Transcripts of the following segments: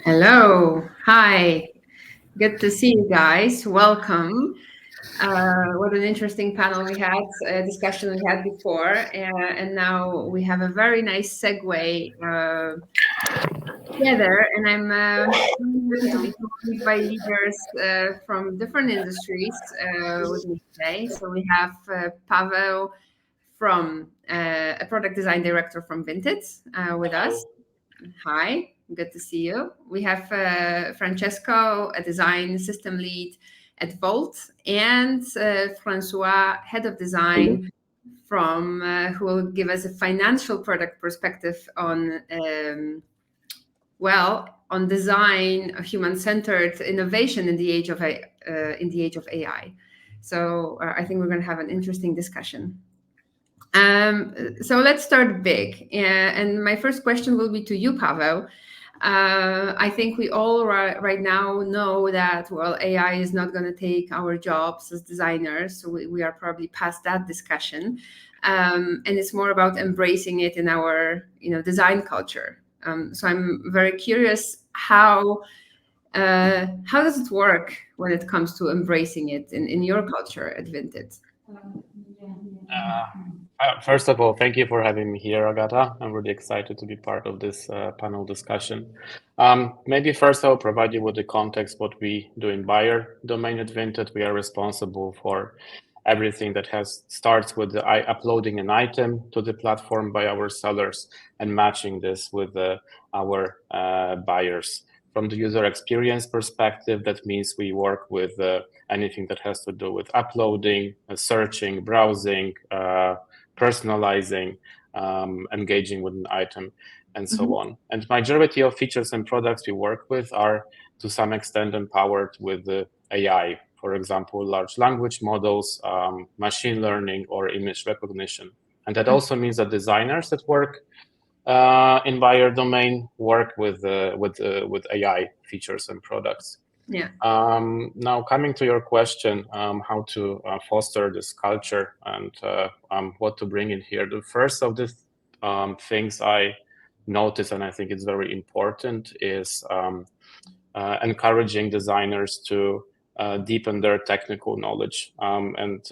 Hello. Hi. Good to see you guys. Welcome. What an interesting panel we had, discussion we had before. And now we have a very nice segue together. And I'm really happy to be joined by leaders from different industries with me today. So we have Pawel from a product design director from Vinted with us. Hi, good to see you. We have Francesco, a design system lead at Wolt, and Francois, head of design from who will give us a financial product perspective on on design, human-centered innovation in the age of AI. So I think we're going to have an interesting discussion. So let's start big. And my first question will be to you, Pavel. I think we all right now know that, well, AI is not going to take our jobs as designers. So we are probably past that discussion. And it's more about embracing it in our, design culture. So I'm very curious how does it work when it comes to embracing it in your culture at Vinted? First of all, thank you for having me here, Agata. I'm really excited to be part of this panel discussion. Maybe first I'll provide you with the context what we do in buyer domain at Vinted. We are responsible for everything that starts with uploading an item to the platform by our sellers and matching this with our buyers. From the user experience perspective, that means we work with anything that has to do with uploading, searching, browsing, personalizing, engaging with an item, and so on. And majority of features and products we work with are to some extent empowered with the AI. For example, large language models, machine learning, or image recognition. And that also means that designers that work in buyer domain work with AI features and products. Yeah. Now, coming to your question, how to foster this culture and what to bring in here. The first of the things I notice, and I think it's very important, is encouraging designers to deepen their technical knowledge and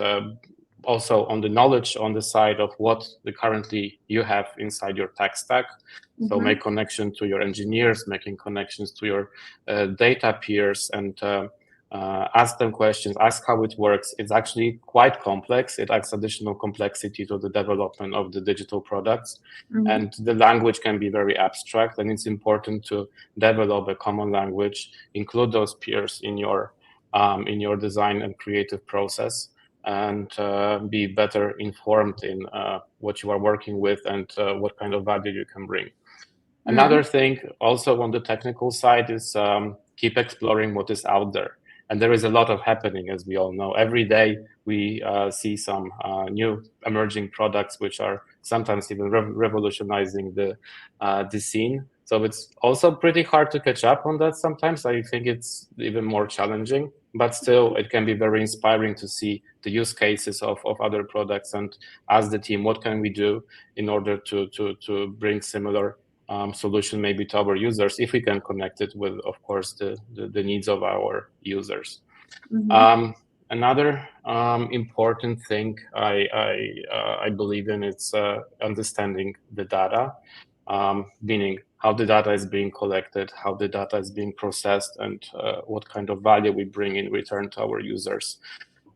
also on the knowledge on the side of what currently you have inside your tech stack. So make connection to your engineers, making connections to your data peers, and ask them questions, ask how it works. It's actually quite complex. It adds additional complexity to the development of the digital products. And the language can be very abstract, and it's important to develop a common language, include those peers in your design and creative process, and be better informed in what you are working with and what kind of value you can bring. Another thing also on the technical side is keep exploring what is out there. And there is a lot of happening, as we all know. Every day we see some new emerging products, which are sometimes even revolutionizing the scene. So it's also pretty hard to catch up on that sometimes. I think it's even more challenging, but still it can be very inspiring to see the use cases of other products and ask the team, what can we do in order to bring similar solution maybe to our users, if we can connect it with, of course, the needs of our users. Another important thing I believe in is understanding the data, meaning how the data is being collected, how the data is being processed, and what kind of value we bring in return to our users.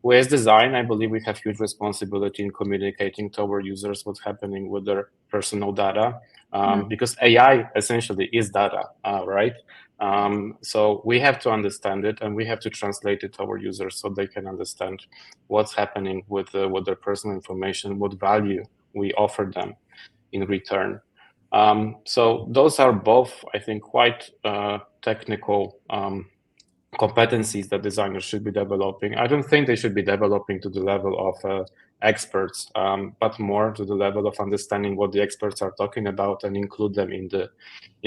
With design, I believe we have huge responsibility in communicating to our users what's happening with their personal data, because AI essentially is data, right? So we have to understand it, and we have to translate it to our users so they can understand what's happening with their personal information, what value we offer them in return. So those are both, I think, quite technical competencies that designers should be developing. I don't think they should be developing to the level of experts, but more to the level of understanding what the experts are talking about and include them in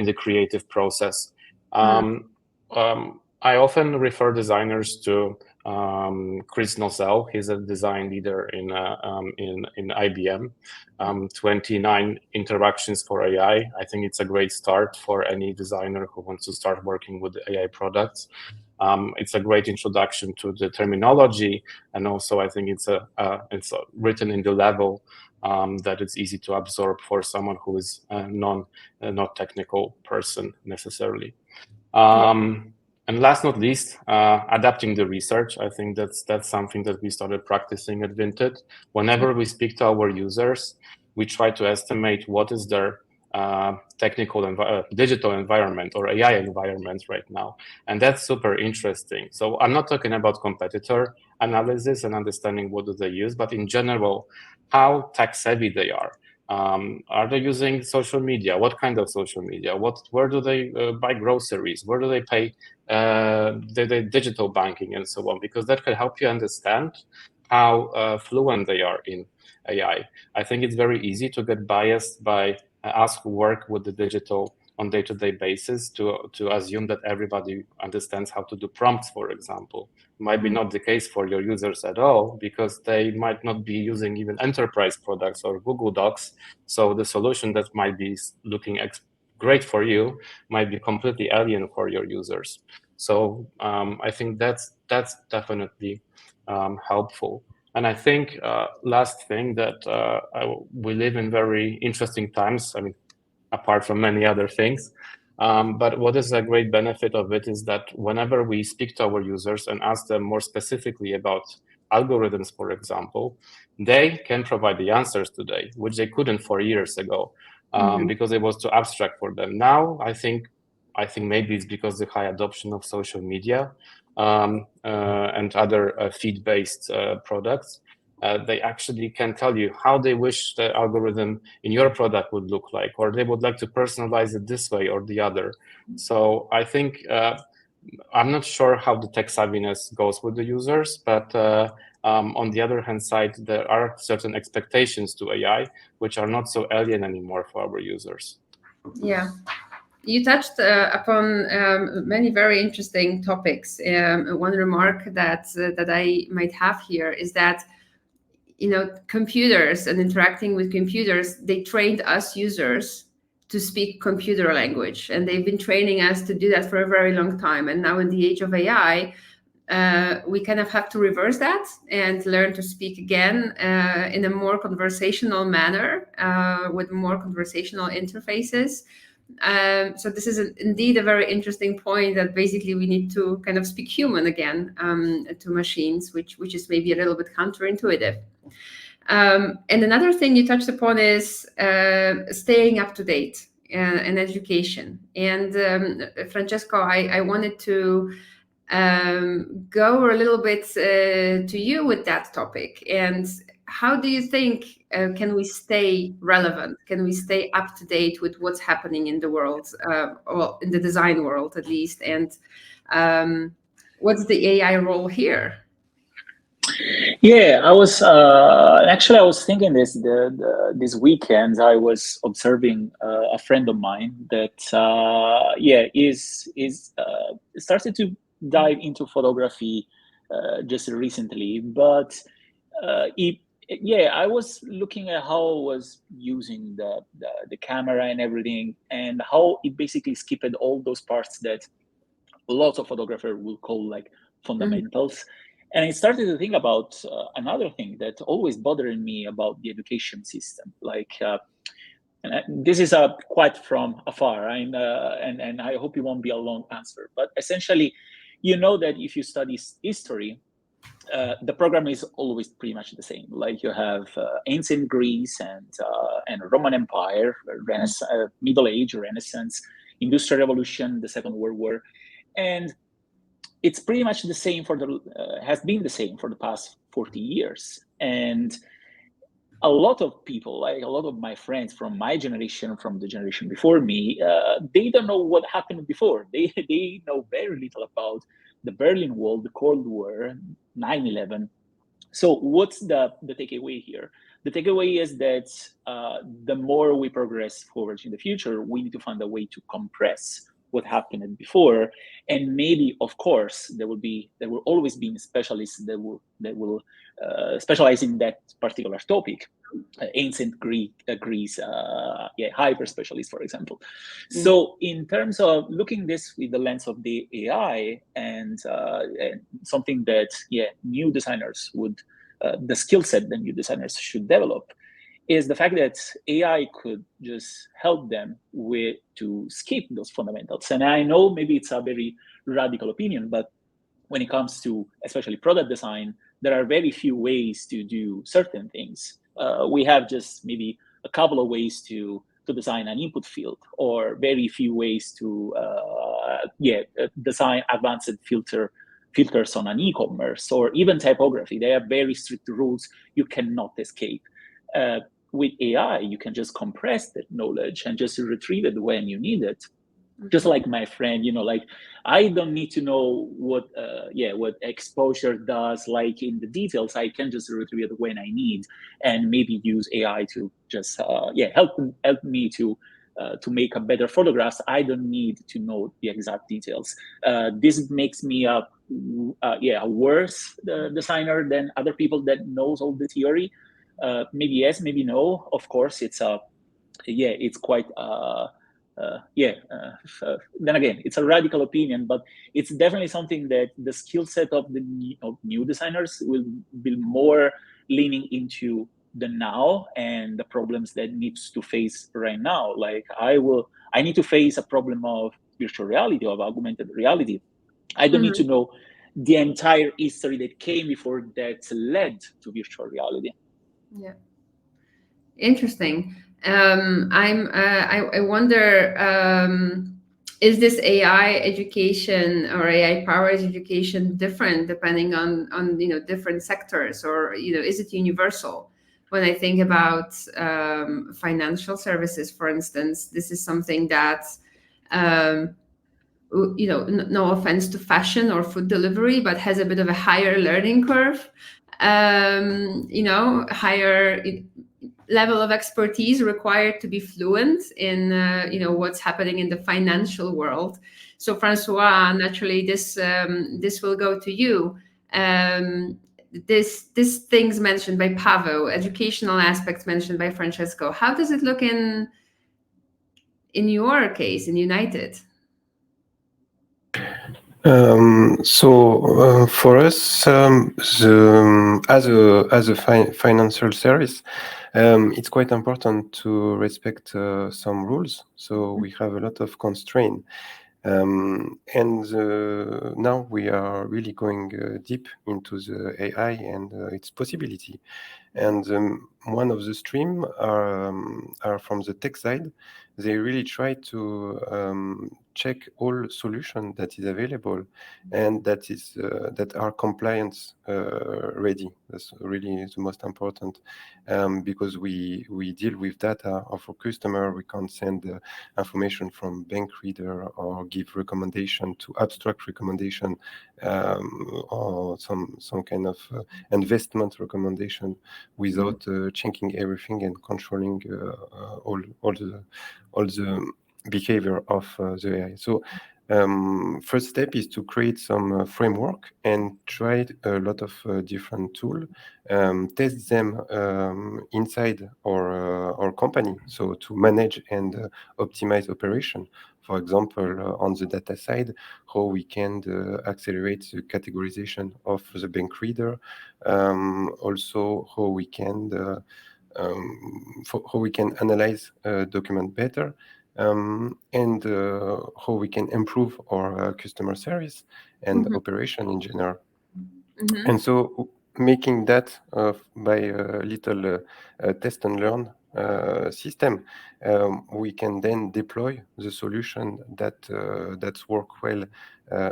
the creative process. I often refer designers to Chris Nozel, he's a design leader in IBM. 29 interactions for AI. I think it's a great start for any designer who wants to start working with AI products. It's a great introduction to the terminology, and also I think it's written in the level that it's easy to absorb for someone who is not technical person necessarily. And last not least, adapting the research. I think that's something that we started practicing at Vinted. Whenever we speak to our users, we try to estimate what is their digital environment or AI environment right now. And that's super interesting. So I'm not talking about competitor analysis and understanding what do they use, but in general, how tech savvy they are. Are they using social media? What kind of social media? Where do they buy groceries? Where do they pay the digital banking and so on? Because that can help you understand how fluent they are in AI. I think it's very easy to get biased by us who work with the digital on day-to-day basis to assume that everybody understands how to do prompts, for example. Might be not the case for your users at all, because they might not be using even enterprise products or Google Docs. So the solution that might be looking great for you might be completely alien for your users. So I think that's definitely helpful. And I think last thing that we live in very interesting times. I mean, apart from many other things. But what is a great benefit of it is that whenever we speak to our users and ask them more specifically about algorithms, for example, they can provide the answers today, which they couldn't 4 years ago, because it was too abstract for them. Now, I think maybe it's because the high adoption of social media and other feed-based products. They actually can tell you how they wish the algorithm in your product would look like, or they would like to personalize it this way or the other. So I think I'm not sure how the tech savviness goes with the users, but on the other hand side, there are certain expectations to AI which are not so alien anymore for our users. Yeah. You touched upon many very interesting topics. One remark that I might have here is that, computers and interacting with computers, they trained us users to speak computer language, and they've been training us to do that for a very long time. And now in the age of AI, we kind of have to reverse that and learn to speak again in a more conversational manner with more conversational interfaces. So this is indeed a very interesting point, that basically we need to kind of speak human again to machines, which is maybe a little bit counterintuitive. And another thing you touched upon is staying up to date in education. And Francesco, I wanted to go a little bit to you with that topic. And how do you think can we stay relevant? Can we stay up to date with what's happening in the world, or in the design world at least? And what's the AI role here? Yeah, I was thinking this weekend. I was observing a friend of mine that started to dive into photography just recently, but I was looking at how I was using the camera and everything, and how it basically skipped all those parts that lots of photographers will call like fundamentals. And I started to think about another thing that always bothered me about the education system. This is quite from afar, and I hope it won't be a long answer. But essentially, that if you study history, the program is always pretty much the same. Like you have ancient Greece and Roman Empire, Middle Age, Renaissance, Industrial Revolution, the Second World War, and it's pretty much the same has been the same for the past 40 years. And a lot of people, like a lot of my friends from my generation, from the generation before me, they don't know what happened before. They know very little about the Berlin Wall, the Cold War, 9/11. So what's the takeaway here? The takeaway is that the more we progress forward in the future, we need to find a way to compress what happened before. And maybe, of course, there will always be specialists that will specialize in that particular topic. Ancient Greece, hyper specialists, for example. So in terms of looking this with the lens of the AI and something that new designers would, the skill set that new designers should develop, is the fact that AI could just help them to skip those fundamentals. And I know maybe it's a very radical opinion, but when it comes to especially product design, there are very few ways to do certain things. We have just maybe a couple of ways to design an input field, or very few ways to design advanced filters on an e-commerce, or even typography. They have very strict rules you cannot escape. With AI, you can just compress that knowledge and just retrieve it when you need it. Just like my friend, like I don't need to know what exposure does, like in the details. I can just retrieve it when I need, and maybe use AI to just help me to make a better photographs. I don't need to know the exact details. This makes me a worse designer than other people that knows all the theory. Maybe yes, maybe no. Of course, it's quite. Then again, it's a radical opinion, but it's definitely something that the skill set of the new designers will be more leaning into the now and the problems that needs to face right now. Like I need to face a problem of virtual reality, of augmented reality. I don't need to know the entire history that came before that led to virtual reality. Yeah, interesting. I wonder, is this AI education or AI powered education different depending on different sectors, or is it universal? When I think about financial services, for instance, this is something that no offense to fashion or food delivery, but has a bit of a higher learning curve, higher level of expertise required to be fluent in what's happening in the financial world. So Francois, naturally this will go to you. This things mentioned by Pawel, educational aspects mentioned by Francesco, how does it look in your case in Younited? For us, as a financial service, it's quite important to respect some rules. So we have a lot of constraint. Now we are really going deep into the AI and its possibility. And one of the stream are from the tech side. They really try to check all solution that is available and that are compliance ready. That's really the most important, because we deal with data of a customer. We can't send information from bank reader or give recommendation to abstract recommendation or some kind of investment recommendation without checking everything and controlling all the behavior of the AI. So first step is to create some framework and try a lot of different tools, test them inside our company, so to manage and optimize operation. For example, on the data side, how we can accelerate the categorization of the bank reader, also how we can analyze document better, and how we can improve our customer service and operation in general. And so making that by a little test and learn system, we can then deploy the solution that work well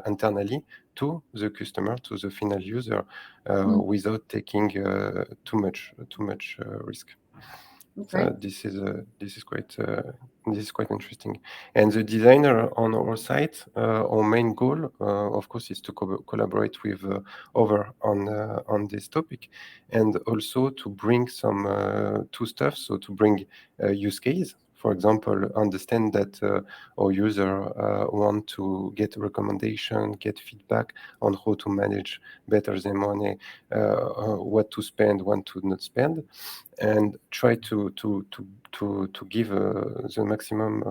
internally to the customer, to the final user, without taking too much risk. Okay. So this is quite interesting. And the designer on our site, our main goal, of course, is to collaborate with over on this topic, and also to bring some two stuff. So to bring use case for example, understand that our user want to get recommendation, get feedback on how to manage better their money, what to spend, what to not spend, and try to give the maximum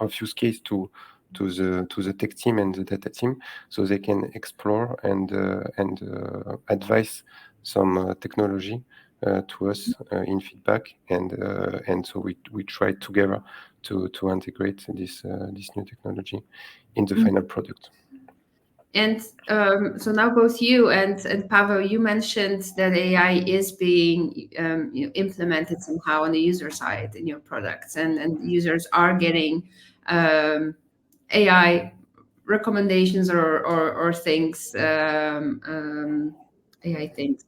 of use case to the tech team and the data team, so they can explore and advise some technology to us in feedback, and so we try together to integrate this new technology in the final product. And so now both you and Pawel, you mentioned that AI is being implemented somehow on the user side in your products, and users are getting AI recommendations or things, AI things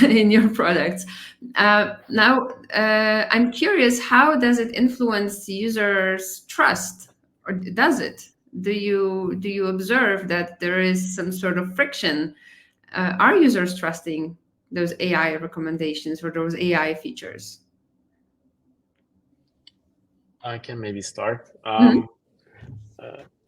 in your products. Now, I'm curious, how does it influence users' trust, or does it? Do you observe that there is some sort of friction? Are users trusting those AI recommendations or those AI features? I can maybe start.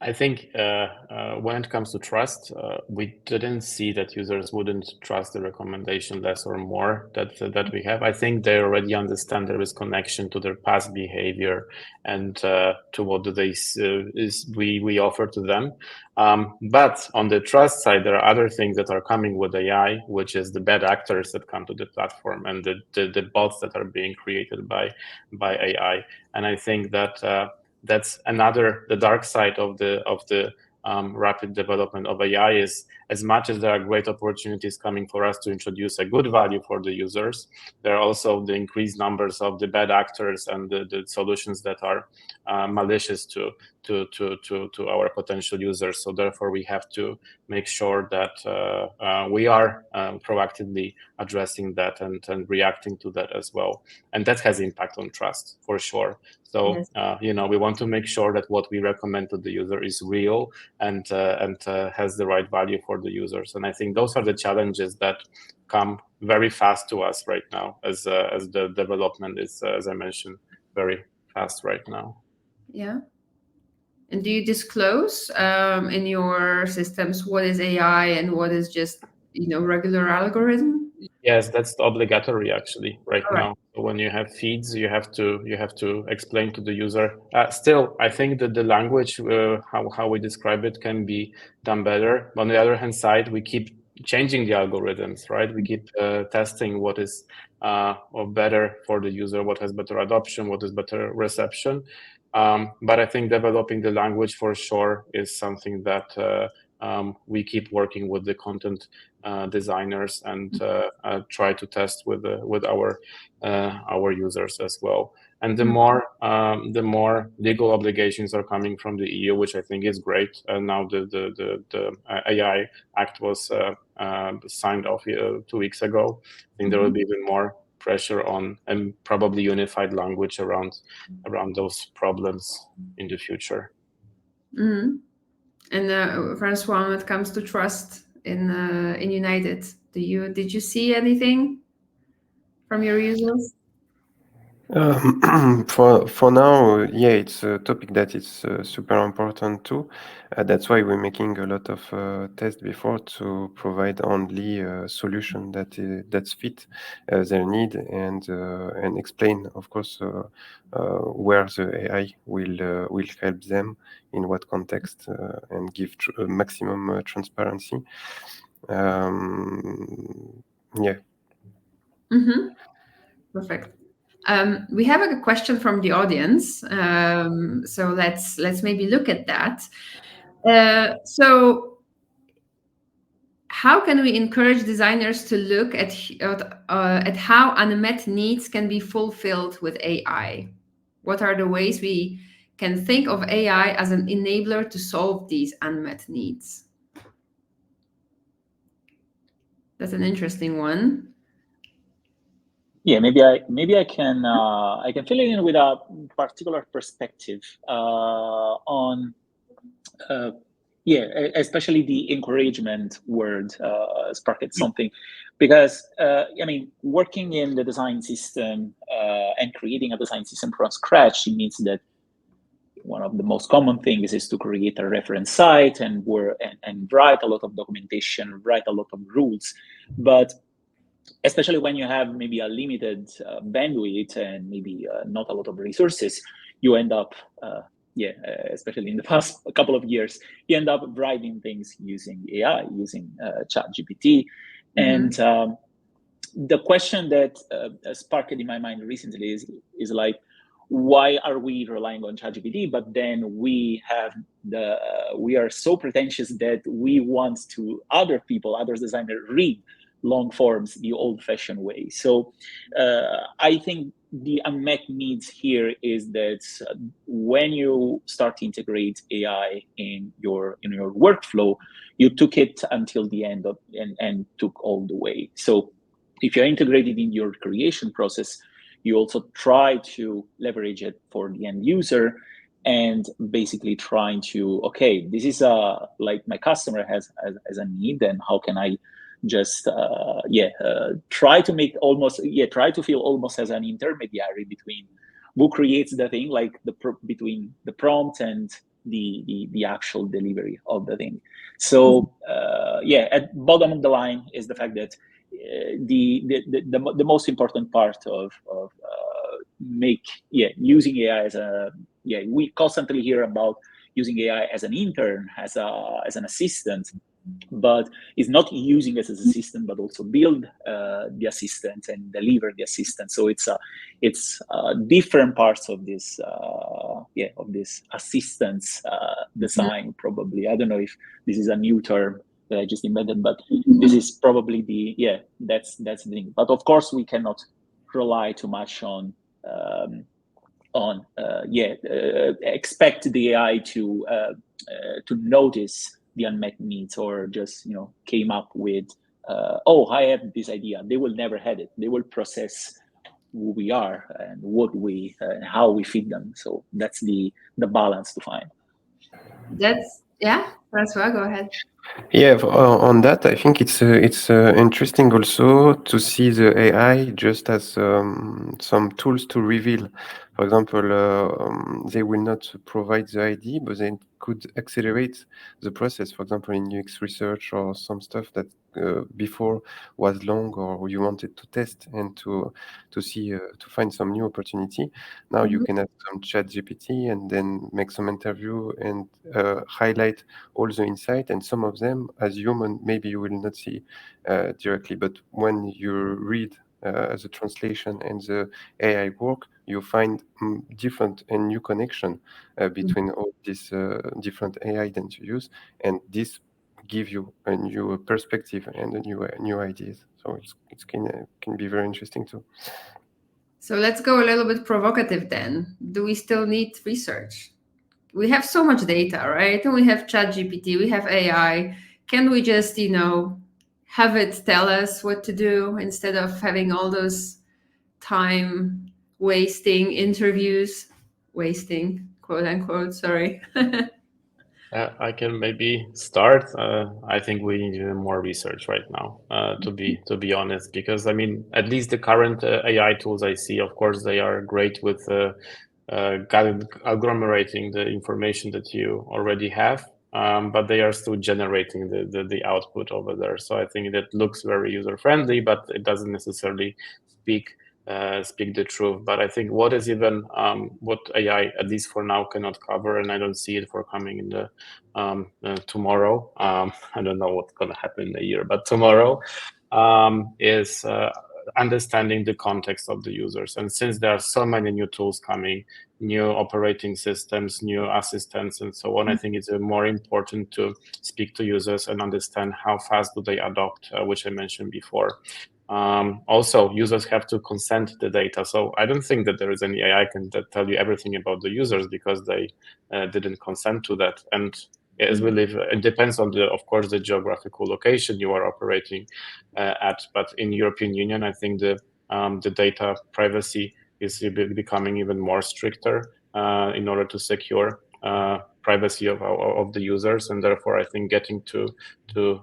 I think when it comes to trust, we didn't see that users wouldn't trust the recommendation less or more that we have. I think they already understand there is connection to their past behavior and to what we offer to them. But on the trust side, there are other things that are coming with AI, which is the bad actors that come to the platform and the bots that are being created by AI. And I think that that's the dark side of the rapid development of AI is, as much as there are great opportunities coming for us to introduce a good value for the users, there are also the increased numbers of the bad actors and the solutions that are malicious to our potential users. So therefore, we have to make sure that we are proactively addressing that and reacting to that as well. And that has impact on trust for sure. So yes. We want to make sure that what we recommend to the user is real and has the right value for the users. And I think those are the challenges that come very fast to us right now, as the development is, as I mentioned, very fast right now. Yeah. And do you disclose in your systems what is AI and what is just regular algorithm? Yes, that's obligatory actually right now. So when you have feeds, you have to explain to the user. Still, I think that the language, how we describe it, can be done better. On the other hand side, we keep changing the algorithms, right? We keep testing what is better for the user, what has better adoption, what is better reception. But I think developing the language for sure is something that we keep working with the content designers and try to test with our users as well. And the more legal obligations are coming from the EU, which I think is great. And now the AI Act was signed off 2 weeks ago. I think there will be even more pressure on and probably unified language around those problems in the future. Mm-hmm. And Francois, when it comes to trust in Younited, did you see anything from your users? For now, yeah, it's a topic that is super important too. That's why we're making a lot of tests before to provide only a solution that's fit their need and explain, of course, where the AI will help them in what context and give maximum transparency. Yeah. Mm-hmm. Perfect. We have a question from the audience, so let's maybe look at that. So, how can we encourage designers to look at how unmet needs can be fulfilled with AI? What are the ways we can think of AI as an enabler to solve these unmet needs? That's an interesting one. Yeah, maybe I can fill it in with a particular perspective on especially the encouragement word sparked something Because I mean, working in the design system and creating a design system from scratch, it means that one of the most common things is to create a reference site and write a lot of documentation, write a lot of rules. But especially when you have maybe a limited bandwidth and maybe not a lot of resources, you end up, especially in the past couple of years, you end up writing things using AI, using ChatGPT. And the question that sparked in my mind recently is like, why are we relying on ChatGPT? But then we are so pretentious that we want to other designers read long forms the old-fashioned way. So I think the unmet needs here is that when you start to integrate AI in your workflow, you took it until the end and took all the way. So if you're integrated in your creation process, you also try to leverage it for the end user, and basically trying to, okay, this is like my customer has a need, and how can I just try to feel almost as an intermediary between who creates the thing, like between the prompt and the actual delivery of the thing. So at bottom of the line is the fact that the most important part of using AI as we constantly hear about using AI as an intern, as an assistant, but it's not using it as an assistant, but also build the assistant and deliver the assistant. So it's different parts of this assistance design. Probably, I don't know if this is a new term that I just invented, but this is probably that's the thing. But of course, we cannot rely too much on expect the AI to notice the unmet needs, or just came up with I have this idea. They will never have it. They will process who we are and what we and how we feed them. So that's the balance to find. Francois, go ahead. Yeah, on that, I think it's interesting also to see the AI just as some tools to reveal. For example, they will not provide the ID, but they could accelerate the process. For example, in UX research or some stuff that before was long, or you wanted to test and to see to find some new opportunity. Now you can have some ChatGPT and then make some interview and highlight all the insight, and some of them as human maybe you will not see directly, but when you read the translation and the AI work, you find different and new connection between all these different AI that you use, and this give you a new perspective and a new ideas. So it can be very interesting too. So let's go a little bit provocative then. Do we still need research? We have so much data, right? And we have ChatGPT, we have AI. Can we just, have it tell us what to do instead of having all those time wasting interviews, quote unquote, sorry. I can maybe start. I think we need even more research right now, to be honest, because I mean, at least the current AI tools I see, of course, they are great with agglomerating the information that you already have, but they are still generating the output over there. So I think that looks very user friendly, but it doesn't necessarily speak the truth. But I think what is even what AI, at least for now, cannot cover, and I don't see it for coming in the tomorrow. I don't know what's going to happen in a year, but tomorrow is understanding the context of the users. And since there are so many new tools coming, new operating systems, new assistants, and so on, I think it's more important to speak to users and understand how fast do they adopt, which I mentioned before. Also, users have to consent the data. So I don't think that there is any AI can tell you everything about the users, because they didn't consent to that. And as we live, it depends on of course, the geographical location you are operating at. But in European Union, I think the data privacy is becoming even more stricter in order to secure privacy of the users, and therefore I think getting to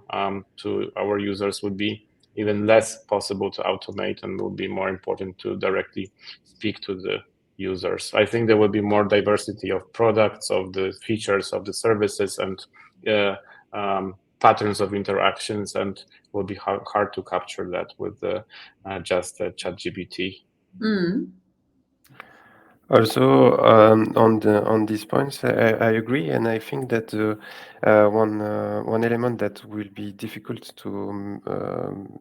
our users would be even less possible to automate, and will be more important to directly speak to the users. I think there will be more diversity of products, of the features, of the services, and patterns of interactions, and will be hard to capture that with just ChatGPT. Also, on these points, I agree, and I think that one element that will be difficult to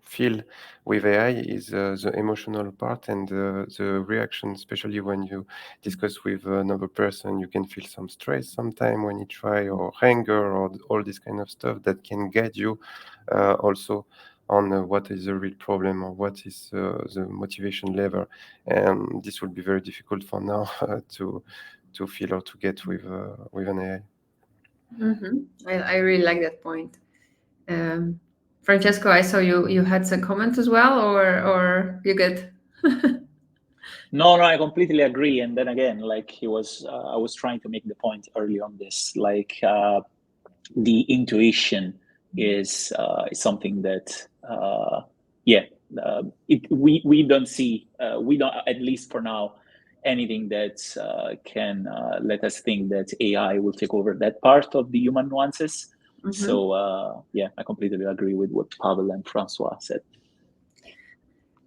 feel with AI is the emotional part and the reaction, especially when you discuss with another person. You can feel some stress sometimes when you try, or anger, or all this kind of stuff that can guide you also on what is the real problem, or what is the motivation level, and this will be very difficult for now to feel or to get with an AI. I really like that point. Francesco, I saw you had some comments as well, or you good? No, I completely agree. And then again, like I was trying to make the point early on this, like the intuition is something that we don't see, at least for now, anything that can let us think that AI will take over that part of the human nuances. So I completely agree with what Pawel and Francois said.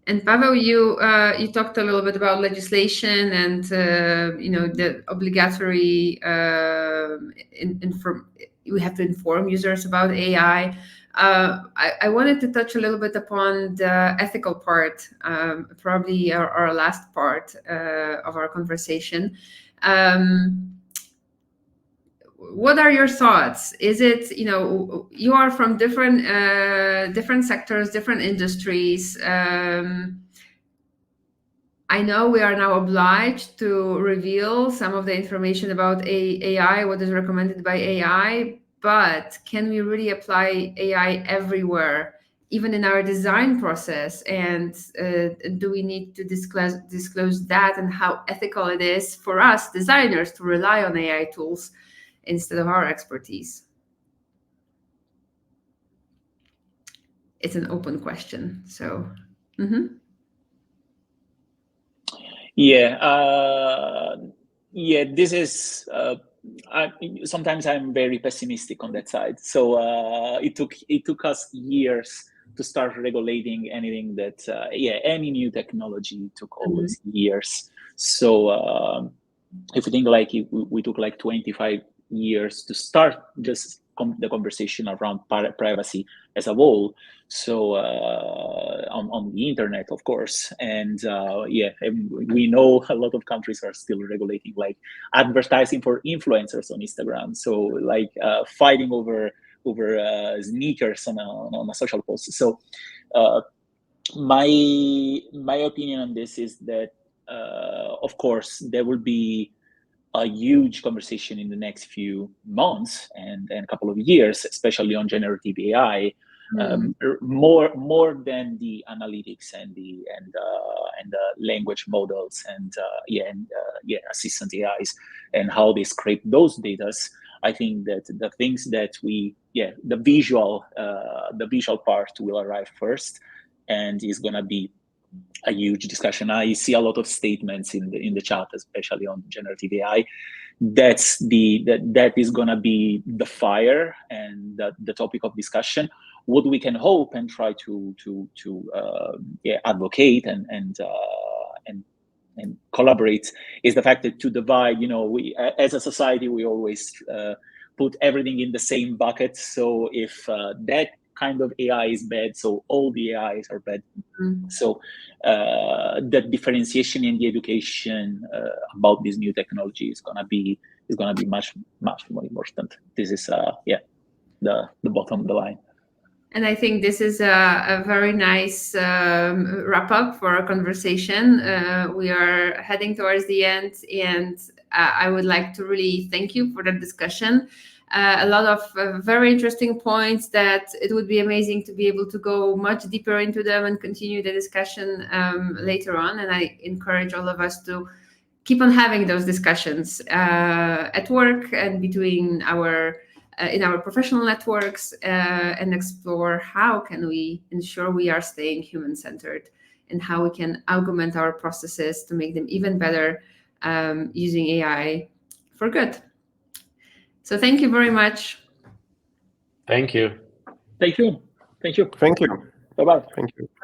And Pawel, you talked a little bit about legislation and the obligatory we have to inform users about AI. I wanted to touch a little bit upon the ethical part, probably our last part of our conversation. What are your thoughts? Is it, you are from different sectors, different industries. I know we are now obliged to reveal some of the information about AI, what is recommended by AI, but can we really apply AI everywhere, even in our design process? And do we need to disclose that, and how ethical it is for us designers to rely on AI tools instead of our expertise? It's an open question. So, this is. Sometimes I'm very pessimistic on that side. So it took us years to start regulating anything that any new technology took always years. So if you think like we took like 25 years to start just the conversation around privacy as a whole. So on the internet, of course, and we know a lot of countries are still regulating like advertising for influencers on Instagram. So like fighting over sneakers on a social post. So my opinion on this is that of course there will be a huge conversation in the next few months and a couple of years, especially on generative AI, more than the analytics and the language models and assistant AIs and how they scrape those data. I think that the things that the visual part will arrive first, and is gonna be a huge discussion. I see a lot of statements in the chat, especially on generative AI. That is gonna be the fire and the topic of discussion. What we can hope and try to advocate and collaborate is the fact that to divide. We as a society we always put everything in the same bucket. So if that kind of AI is bad, so all the AIs are bad. So the differentiation in the education about this new technology is gonna be much more important. This is the bottom of the line. And I think this is a very nice wrap up for our conversation. We are heading towards the end, and I would like to really thank you for the discussion. A lot of very interesting points that it would be amazing to be able to go much deeper into them and continue the discussion later on. And I encourage all of us to keep on having those discussions at work and between our in our professional networks, and explore how can we ensure we are staying human-centered, and how we can augment our processes to make them even better, using AI for good. So thank you very much. Thank you. Thank you. Thank you. Thank you. Bye-bye. Thank you.